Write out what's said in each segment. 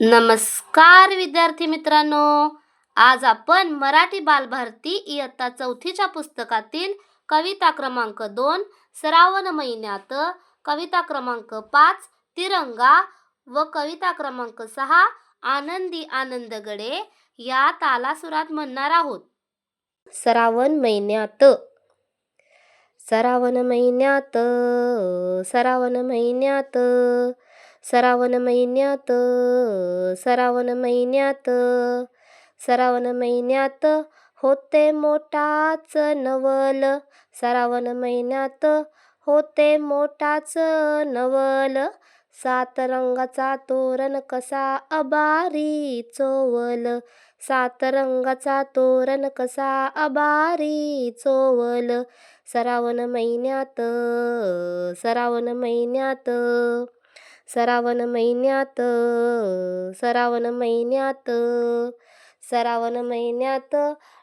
नमस्कार विद्यार्थी मित्रांनो, आज आपण मराठी बालभारती इयत्ता चौथीच्या पुस्तकातील कविता क्रमांक 2 श्रावण महिन्यात, कविता क्रमांक 5 तिरंगा व कविता क्रमांक 6 आनंदी आनंदगडे या तालासुरात म्हणणार आहोत. श्रावण महिन्यात, श्रावण महिन्यात, श्रावण महिन्यात, श्रावण महिन्यात, श्रावण महिन्यात, श्रावण महिन्यात होते मोठाच नवल, श्रावण महिन्यात होते मोठाच नवल, सात रंगाचा तोरण कसा अबारी चोवल, सात रंगाचा तोरण कसा अबारी चोवल, श्रावण महिन्यात, श्रावण महिन्यात, श्रावण महिन्यात, श्रावण महिन्यात, श्रावण महिन्यात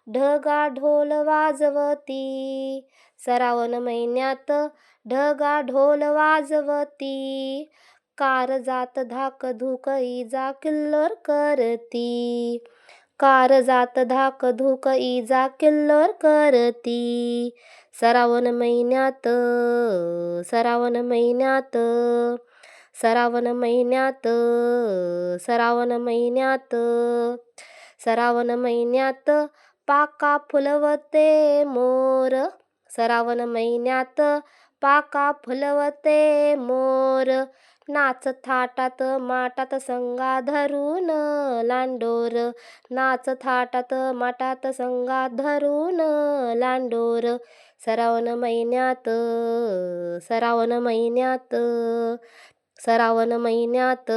ढगा ढोल वाजवती, श्रावण महिन्यात ढगा ढोल वाजवती, कारजात धाक धुक इजा किल्लोर करती, कारजात धाक धुक इजा किल्लोर करती, श्रावण महिन्यात, श्रावण महिन्यात, श्रावण महिन्यात, श्रावण महिन्यात, श्रावण महिन्यात पाका फुलवते मोर, श्रावण महिन्यात पाका फुलवते मोर, नाच थाटात माटात संगा धरून लांडोर, नाच थाटात माटात संगा धरून लांडोर, श्रावण महिन्यात, श्रावण महिन्यात, श्रावण महिन्यात,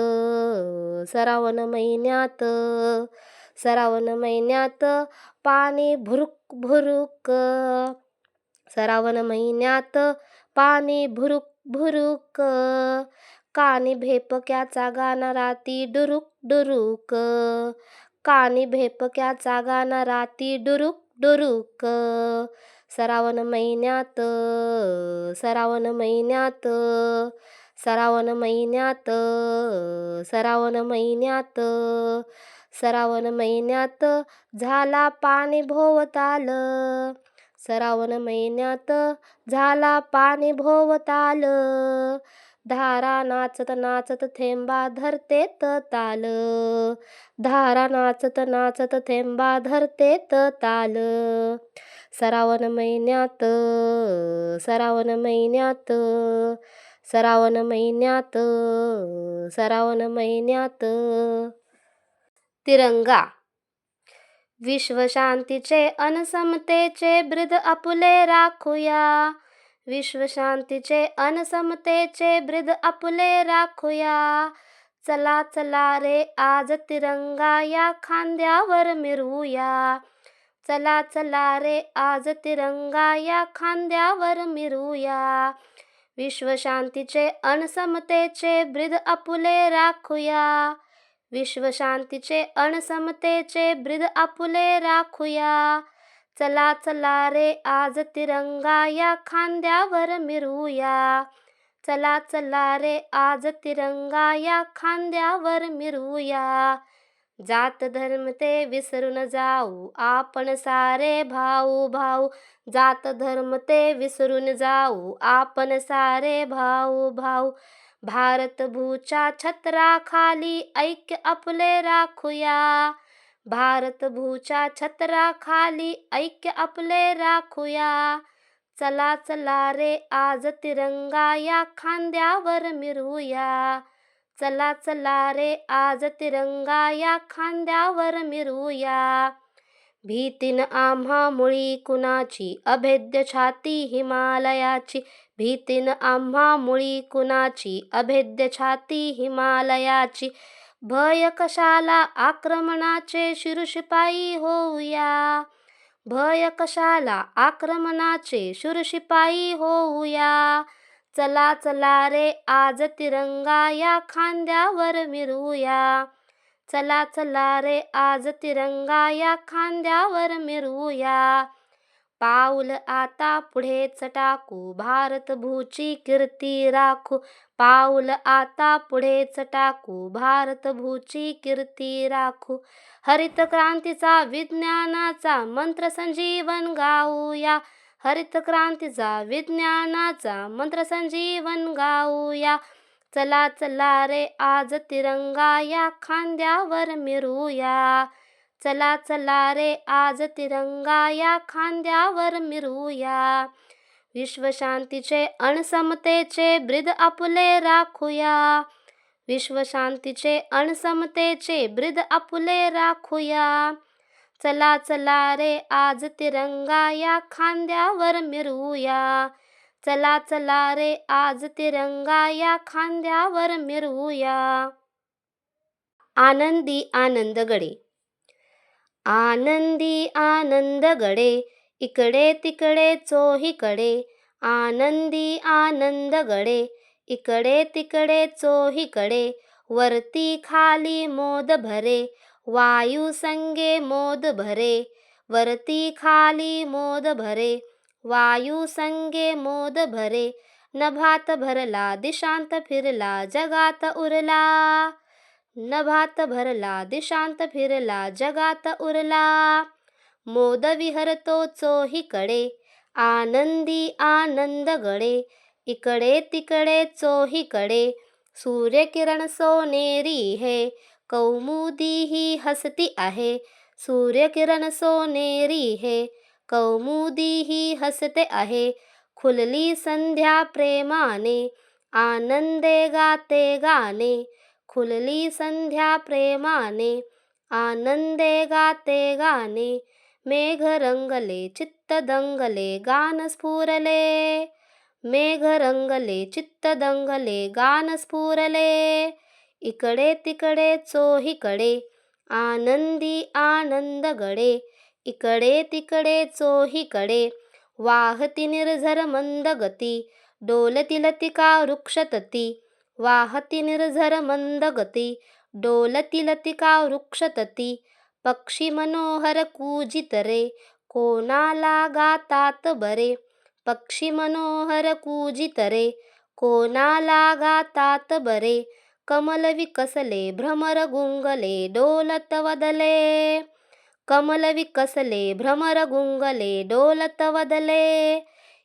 श्रावण महिन्यात, श्रावण महिन्यात पाणी भुरुक भुरुक, श्रावण महिन्यात पाणी भुरुक भुरुक, कानी भेपक्याचा गाणं राती डुरुक डुरुक, कानी भेपक्याचा गाणं राती डुरुक डुरुक, श्रावण महिन्यात, श्रावण महिन्यात, श्रावण महिन्यात, श्रावण महिन्यात, श्रावण महिन्यात झाला पाणी भोवताल, श्रावण महिन्यात झाला पाणी भोवताल, धारा नाचत नाचत थेंबा धरतेत ताल, धारा नाचत नाचत थेंबा धरतेत ताल, श्रावण महिन्यात, श्रावण महिन्यात, श्रावण महिन्यात, श्रावण महिन्यात, तिरंगा. विश्वशांतीचे अन समतेचे ब्रीद आपुले राखूया, विश्वशांतीचे अन समतेचे ब्रीद आपुले राखूया, चला चला रे आज तिरंगा या खांद्यावर मिरवूया, चला चला रे आज तिरंगा या खांद्यावर मिरवूया, विश्वशांतीचे अन समतेचे ब्रीद आपुले राखूया, विश्वशांतीचे अन समतेचे ब्रीद आपुले राखूया, चला चला रे आज तिरंगा या खांद्यावर मिरवूया, चला चला रे आज तिरंगा या खांद्यावर मिरवूया, जात धर्म ते विसरून जाऊ आपण सारे भाऊ भाऊ, जात धर्म ते विसरून जाऊ आपण सारे भाऊ भाऊ, भारत भूच्या छत्राखाली ऐक्य आपले राखूया, भारत भूच्या छत्राखाली ऐक्य आपले राखूया, चला चला रे आज तिरंगा या खांद्यावर मिरवूया, चला चला रे आज तिरंगा या खांद्यावर मिरवूया, भीतीन आम्हा मुळी कुणाची अभेद्य छाती हिमालयाची, भीतीन आम्हा मुळी कुणाची अभेद्य छाती हिमालयाची, भय कशाला आक्रमणाचे शूरशिपाई होऊया, भय कशाला आक्रमणाचे शूरशिपाई होऊया, चला चला रे आज तिरंगा या खांद्यावर मिरवूया, चला चला रे आज तिरंगा या खांद्यावर मिरवूया, पाऊल आता पुढेच टाकू, भारत भूची कीर्ती राखू. पाऊल आता पुढेच टाकू, भारत भूची कीर्ती राखू. हरित क्रांतीचा विज्ञानाचा मंत्र संजीवन गाऊया. हरित क्रांतीचा विज्ञानाचा मंत्र संजीवन गाऊया. चला चला रे आज तिरंगा या खांद्यावर मिरूया. चला चला रे आज तिरंगा या खांद्यावर मिरूया. विश्वशांतीचे अण समतेचे ब्रीद आपुले राखूया. विश्वशांतीचे अण समतेचे ब्रीद आपुले राखूया. चला चला रे आज तिरंगा या खांद्यावर मिरूया. चला चला रे आज तिरंगा या खांद्यावर मिरूया. आनंदी आनंदगडे. आनंदी आनंदगडे, इकडे तिकडे चोहीकडे. आनंदी आनंदगडे, इकडे तिकडे चोहीकडे. वरती खाली मोद भरे, वायू संगे मोद भरे. वरती खाली मोद भरे, वायू संगे मोद भरे. नभात भरला दिशांत फिरला जगात उरला. नभात भरला दिशांत फिरला जगात उरला. मोद विहरतो चोहीकडे, आनंदी आनंदगडे. इकडे तिकडे चोहीकडे. सूर्यकिरण सोनेरी है, कौमुदी ही हसती आहे. सूर्यकिरण सोनेरी है, कौमुदी ही हसते आहे. खुलली संध्या प्रेमाने, आनंदे गाते गाणे. खुलली संध्या प्रेमाने, आनंदे गाते गाणे. मेघ रंगले चित्त दंगले गान स्फुरले. मेघ रंगले चित्त दंगले गान स्फुरले. इकडे तिकडे चोहीकडे, आनंदी आनंदगडे. इकडे तिकडे चोहीकडे. वाहती निर्झर मंद गती, डोलती लतिका वृक्षतती. वाहती निर्झर मंद गती, डोलती लतिका वृक्षतती. पक्षी मनोहर कूजित रे, कोणाला गातात बरे. पक्षी मनोहर कूजित रे, कोणाला गातात बरे. कमल विकसले भ्रमर गुंगले डोलत वदले. कमल विकसले भ्रमर गुंगले डोलत वदले.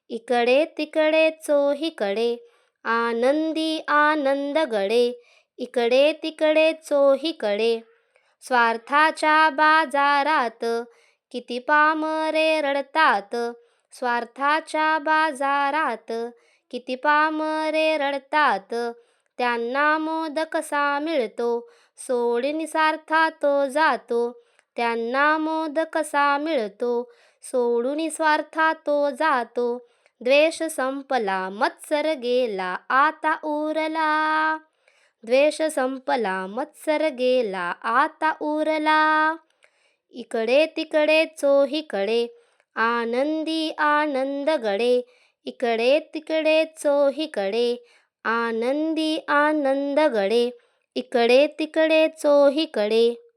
इकडे तिकडे चोहीकडे, आनंदी आनंदगडे. इकडे तिकडे चोहीकडे. स्वार्थाच्या बाजारात किती पामरे रडतात. स्वार्थाच्या बाजारात किती पामरे रडतात. त्यांना मोद कसा मिळतो, सोडून स्वार्था तो जातो. त्यांना मोद कसा मिळतो, सोडून स्वार्था तो जातो. द्वेष संपला मत्सर गेला आता उरला. द्वेष संपला मत्सर गेला आता उरला. इकडे तिकडे चोहीकडे, आनंदी आनंदगडे. इकडे तिकडे चोहीकडे, आनंदी आनंदगडे. इकडे तिकडे चोहीकडे.